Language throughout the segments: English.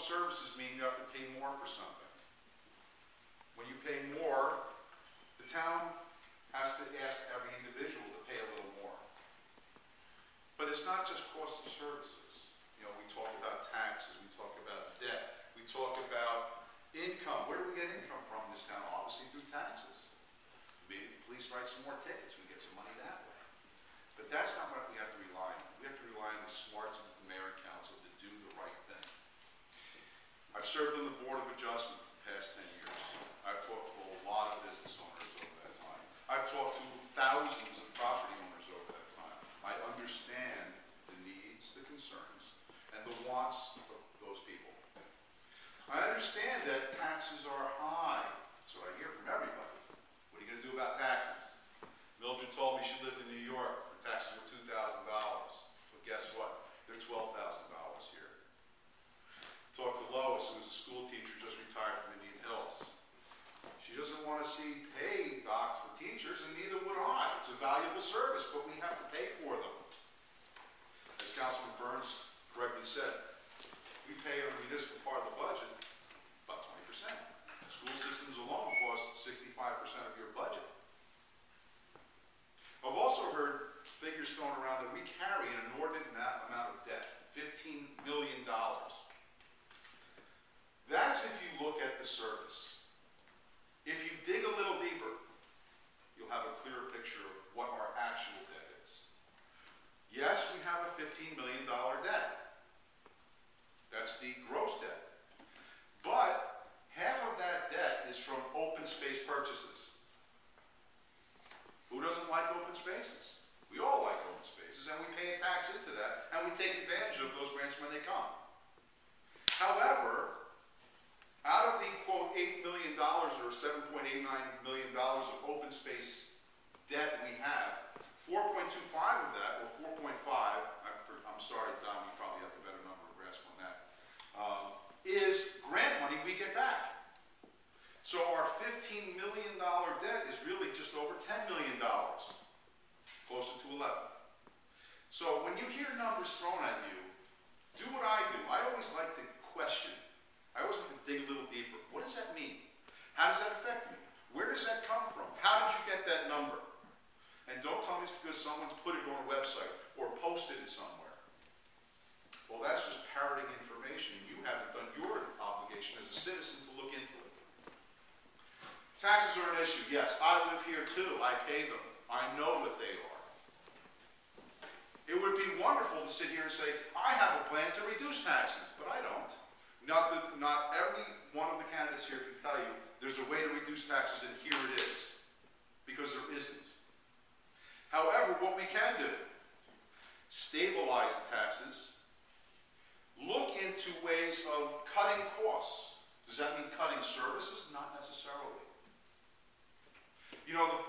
services mean you have to pay more for something. When you pay more, the town has to ask every individual to pay a little more. But it's not just cost of services. You know, we talk about taxes, we talk about debt, we talk about income. Where do we get income from in this town? Obviously through taxes. Maybe the police write some more tickets, we get some money that way. But that's not what we have to rely on. We have to rely on the smarts of the mayor and council to do the right thing. I've served on the Board of Adjustment for the past 10 years. I've talked to a lot of business owners over that time. I've talked to thousands of property owners over that time. I understand the needs, the concerns, and the wants of those people. I understand that taxes are high. That's what I hear from everybody. What are you going to do about taxes? Mildred told me she lived in New York. Her taxes were $2,000. But guess what? They're $12,000 here. Talked to Lois, who was a school teacher, just retired from Indian Hills. She doesn't want to see paid docs for teachers, and neither would I. It's a valuable service, but we have to pay for them. As Councilman Burns correctly said, we pay on the municipal part of the budget about 20%. The school systems alone cost 65% of your budget. I've also heard figures thrown around that we carry an inordinate amount of debt, $15 million. That's if you look at the surface. If you dig a little deeper, you'll have a clearer picture of what our actual debt is. Yes, we have a $15 million debt. That's the gross debt. But half of that debt is from open space purchases. Who doesn't like open spaces? We all like open spaces, and we pay a tax into that, and we take advantage of those grants when they come. However, out of the, quote, $8 million or $7.89 million of open space debt we have, 4.25 of that, or 4.5, I'm sorry, Don, you probably have a better number to grasp on that, is grant money we get back. So our $15 million debt is really just over $10 million, closer to 11. So when you hear numbers thrown at you, do what I do. I always like to question. I always like to dig a little deeper. What does that mean? How does that affect me? Where does that come from? How did you get that number? And don't tell me it's because someone's put it on a website or posted it somewhere. Well, that's just parroting information. You haven't done your obligation as a citizen to look into it. Taxes are an issue. Yes, I live here too. I pay them. I know what they are. It would be wonderful to sit here and say, I have a plan to reduce taxes, but I don't. Not every one of the candidates here can tell you there's a way to reduce taxes and here it is, because there isn't. However, what we can do, stabilize the taxes, look into ways of cutting costs. Does that mean cutting services? Not necessarily. You know,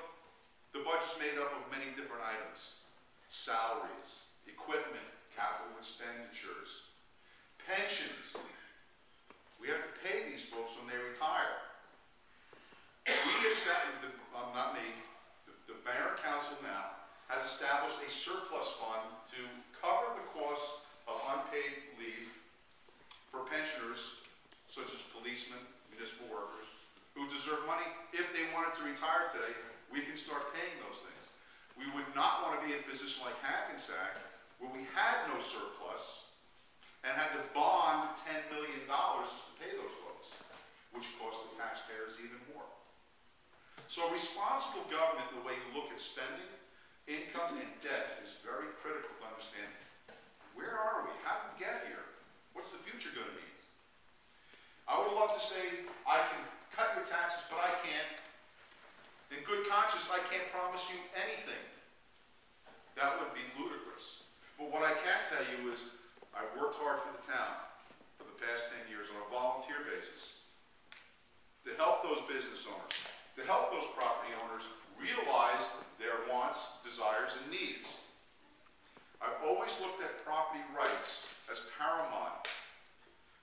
the budget's made up of many different items. Salaries, equipment, capital expenditures, pensions. We have to pay these folks when they retire. We established, not me, the mayor and council now has established a surplus fund to cover the cost of unpaid leave for pensioners such as policemen, municipal workers, who deserve money. If they wanted to retire today, we can start paying those things. We would not want to be in a position like Hackensack, where we had no surplus and had to bond $10 million to pay those folks, which cost the taxpayers even more. So responsible government, the way you look at spending, income, and debt is very critical to understand. Where are we? How did we get here? What's the future going to be? I would love to say I can cut your taxes, but I can't. In good conscience, I can't promise you anything. That would be ludicrous. But what I can tell you is I've worked hard for the town for the past 10 years on a volunteer basis to help those business owners, to help those property owners realize their wants, desires, and needs. I've always looked at property rights as paramount,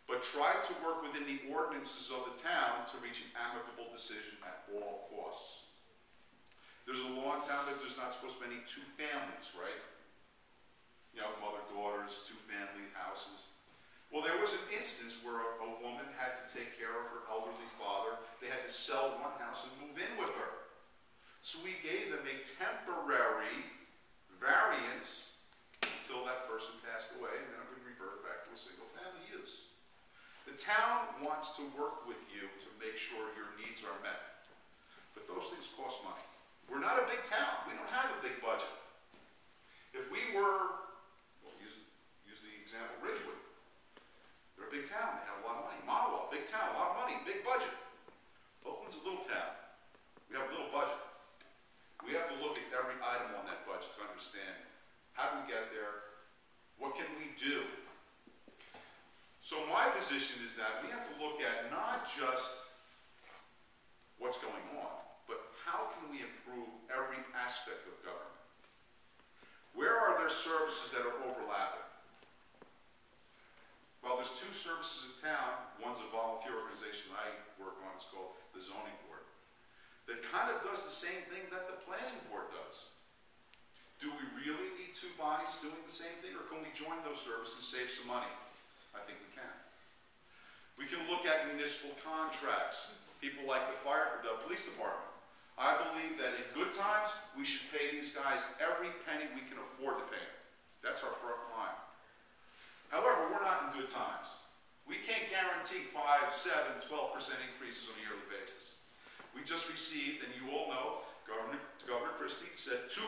but tried to work within the ordinances of the town to reach an amicable decision at all costs. There's a law in town that there's not supposed to be any two families, right? You know, mother, daughters, two-family houses. Well, there was an instance where a had to sell one house and move in with her. So we gave them a temporary variance until that person passed away, and then it would revert back to a single-family use. The town wants to work with you to make sure your needs are met, but those things cost money. We're not a big town. We don't have a big budget. If we were, well, use the example, Ridgewood. They're a big town. They have a lot of money. Mahwah, big town, a lot of money, big budget. Oakland's a little town. We have a little budget. We have to look at every item on that budget to understand how do we get there, what can we do. So my position is that we have to look at not just what's going on, but how can we improve every aspect of government. Where are there services that are overlapping? Well, there's two services in town. One's a volunteer organization I work on. It's called the Zoning Board. That kind of does the same thing that the Planning Board does. Do we really need two bodies doing the same thing, or can we join those services and save some money? I think we can. We can look at municipal contracts. People like the police department. I believe that in good times, we should pay these guys every penny we can afford to pay them. That's our front line. However, we're not in good times. We can't guarantee 5, 7, 12% increases on a yearly basis. We just received, and you all know, Governor Christie said 2%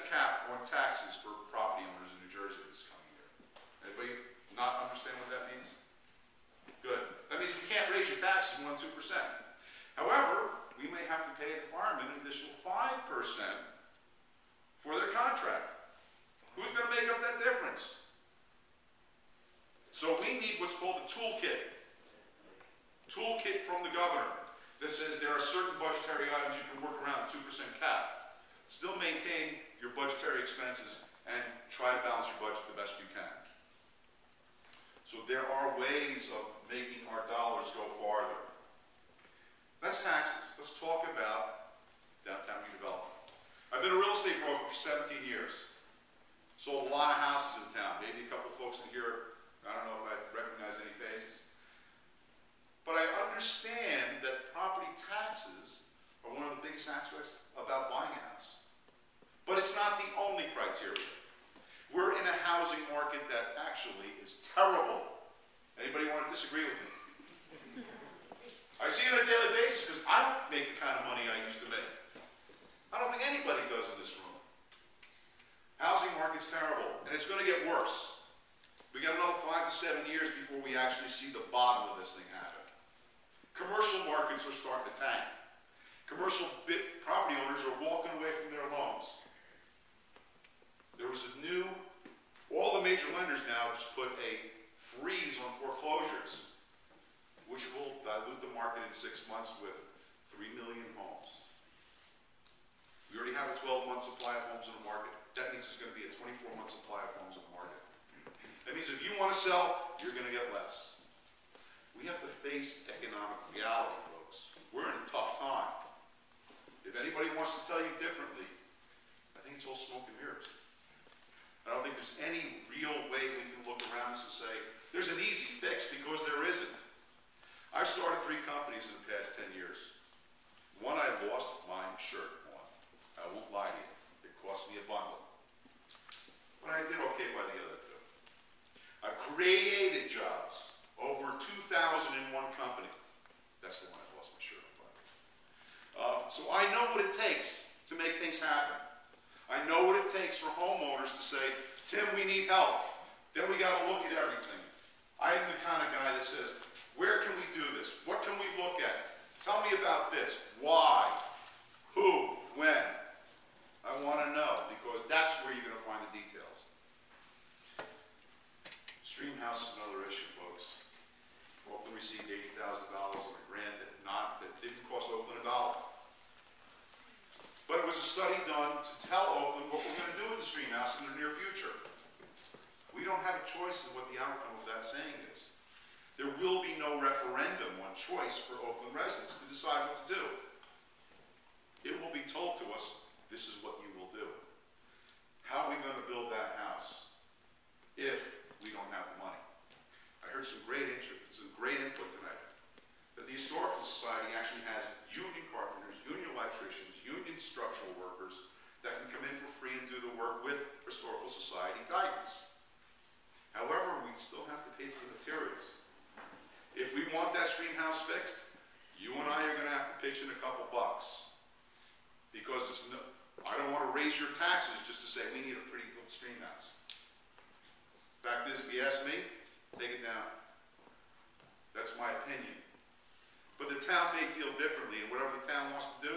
cap on taxes for property owners in New Jersey this coming year. Anybody not understand what that means? Good. That means you can't raise your taxes more than 2%. However, we may have to pay the firemen an additional 5% for their contract. Who's going to make up that difference? So we need what's called a toolkit. Toolkit from the governor that says there are certain budgetary items you can work around, 2% cap. Still maintain your budgetary expenses and try to balance your budget the best you can. So there are ways of making our dollars go farther. That's taxes. Let's talk about downtown redevelopment. I've been a real estate broker for 17 years. Sold a lot of houses in town. Maybe a couple of folks in here, I don't know if I recognize any faces. But I understand that property taxes are one of the biggest aspects about buying a house. But it's not the only criteria. We're in a housing market that actually is terrible. Anybody want to disagree with me? I see it on a daily basis because I don't make the kind of money I used to make. I don't think anybody does in this room. Housing market's terrible, and it's going to get worse. We got another 5 to 7 years before we actually see the bottom of this thing happen. Commercial markets are starting to tank. Commercial property owners are walking away from their loans. There was all the major lenders now just put a freeze on foreclosures, which will dilute the market in 6 months with 3 million homes. We already have a 12-month supply of homes in the market. That means there's going to be a 24-month supply of homes in the market. That means if you want to sell, you're going to get less. We have to face economic reality, folks. We're in a tough time. If anybody wants to tell you differently, I think it's all smoke and mirrors. I don't think there's any real way we can look around us and say, there's an easy fix, because there isn't. I've started 3 companies in the past 10 years. One I lost my shirt on. I won't lie to you. It cost me a bundle. But I did okay by the other 2. I've created jobs. Over 2,000 in one company. That's the one I lost my shirt on. So I know what it takes to make things happen. I know what it takes for homeowners to say, Tim, we need help. Then we got to look at everything. I am the kind of guy that says, where can we do this? What can we look at? Tell me about this. Why? Who? When? I want to know, because that's where you're going to find the details. Stream house is another issue, folks. Oakland received $80,000 on a grant that didn't cost Oakland a dollar. But it was a study done to tell Oakland what we're going to do with the stream house in the near future. We don't have a choice in what the outcome of that saying is. There will be no referendum on choice for Oakland residents to decide what to do. It will be told to us, this is what you will do. How are we going to build that house if we don't have the money? I heard some great input tonight that the Historical Society actually has pitch in a couple bucks. Because it's no, I don't want to raise your taxes just to say we need a pretty good stream house. Fact is, if you ask me, take it down. That's my opinion. But the town may feel differently, and whatever the town wants to do,